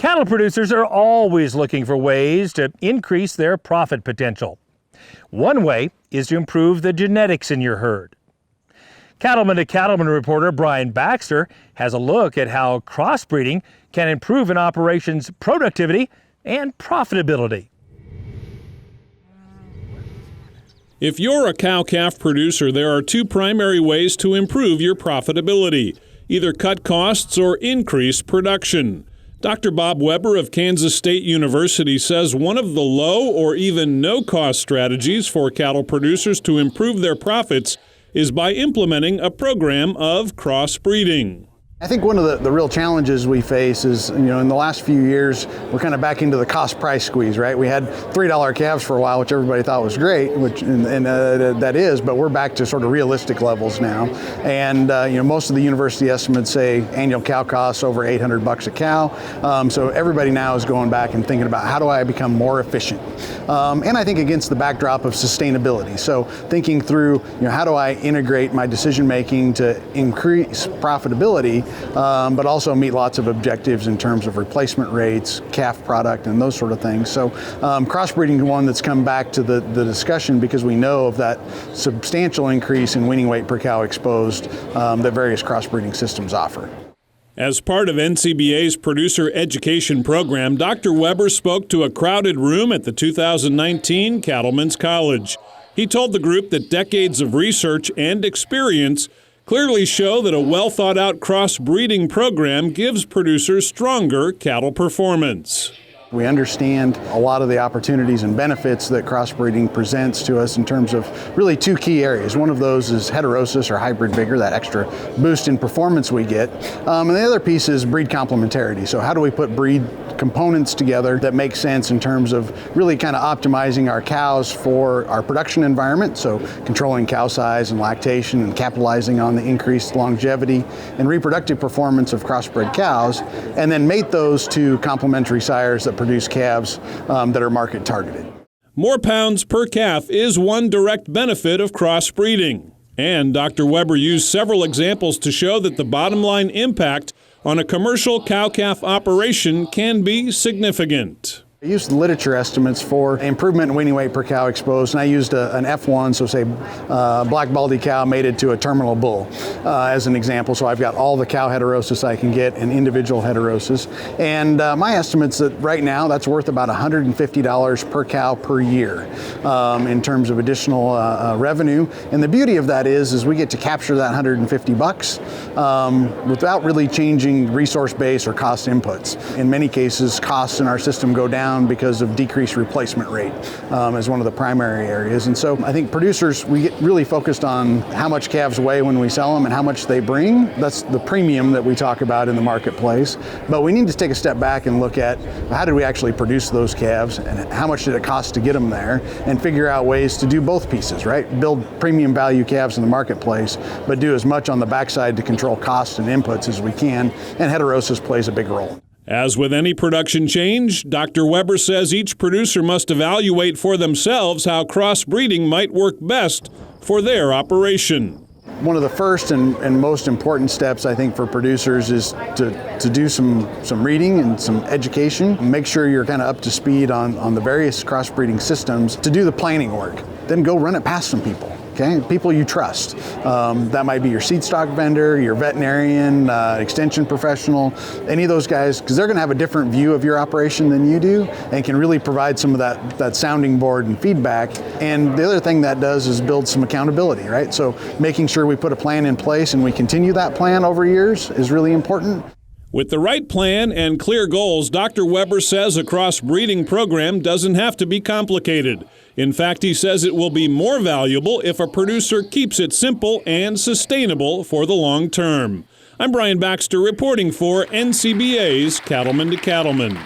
Cattle producers are always looking for ways to increase their profit potential. One way is to improve the genetics in your herd. Cattleman to Cattleman reporter Brian Baxter has a look at how crossbreeding can improve an operation's productivity and profitability. If you're a cow-calf producer, there are two primary ways to improve your profitability: either cut costs or increase production. Dr. Bob Weber of Kansas State University says one of the low or even no-cost strategies for cattle producers to improve their profits is by implementing a program of crossbreeding. I think one of the real challenges we face is, in the last few years, we're kind of back into the cost price squeeze, right? We had $3 calves for a while, which everybody thought was great, that is, but we're back to sort of realistic levels now. And, most of the university estimates say annual cow costs over $800 a cow. So everybody now is going back and thinking about how do I become more efficient? And I think against the backdrop of sustainability. So thinking through, how do I integrate my decision making to increase profitability, but also meet lots of objectives in terms of replacement rates, calf product, and those sort of things. So crossbreeding is one that's come back to the discussion because we know of that substantial increase in weaning weight per cow exposed that various crossbreeding systems offer. As part of NCBA's producer education program, Dr. Weber spoke to a crowded room at the 2019 Cattlemen's College. He told the group that decades of research and experience clearly show that a well-thought-out crossbreeding program gives producers stronger cattle performance. We understand a lot of the opportunities and benefits that crossbreeding presents to us in terms of really two key areas. One of those is heterosis or hybrid vigor, that extra boost in performance we get. And the other piece is breed complementarity. So how do we put breed components together that make sense in terms of really kind of optimizing our cows for our production environment, so controlling cow size and lactation and capitalizing on the increased longevity and reproductive performance of crossbred cows, and then mate those to complementary sires that produce calves that are market targeted. More pounds per calf is one direct benefit of crossbreeding. And Dr. Weber used several examples to show that the bottom line impact on a commercial cow-calf operation can be significant. I used literature estimates for improvement in weaning weight per cow exposed, and I used an F1, so say black baldy cow mated to a terminal bull as an example. So I've got all the cow heterosis I can get and individual heterosis. And my estimate's that right now that's worth about $150 per cow per year in terms of additional revenue. And the beauty of that is we get to capture that $150 without really changing resource base or cost inputs. In many cases, costs in our system go down because of decreased replacement rate as one of the primary areas. And so I think producers, we get really focused on how much calves weigh when we sell them and how much they bring. That's the premium that we talk about in the marketplace. But we need to take a step back and look at how did we actually produce those calves and how much did it cost to get them there, and figure out ways to do both pieces, right? Build premium value calves in the marketplace, but do as much on the backside to control costs and inputs as we can, and heterosis plays a big role. As with any production change, Dr. Weber says each producer must evaluate for themselves how crossbreeding might work best for their operation. One of the first and most important steps, I think, for producers is to do some reading and some education. Make sure you're kind of up to speed on the various crossbreeding systems to do the planning work. Then go run it past some people. Okay, people you trust. That might be your seed stock vendor, your veterinarian, extension professional, any of those guys, because they're going to have a different view of your operation than you do and can really provide some of that sounding board and feedback. And the other thing that does is build some accountability, right? So making sure we put a plan in place and we continue that plan over years is really important. With the right plan and clear goals, Dr. Weber says a crossbreeding program doesn't have to be complicated. In fact, he says it will be more valuable if a producer keeps it simple and sustainable for the long term. I'm Brian Baxter reporting for NCBA's Cattlemen to Cattlemen.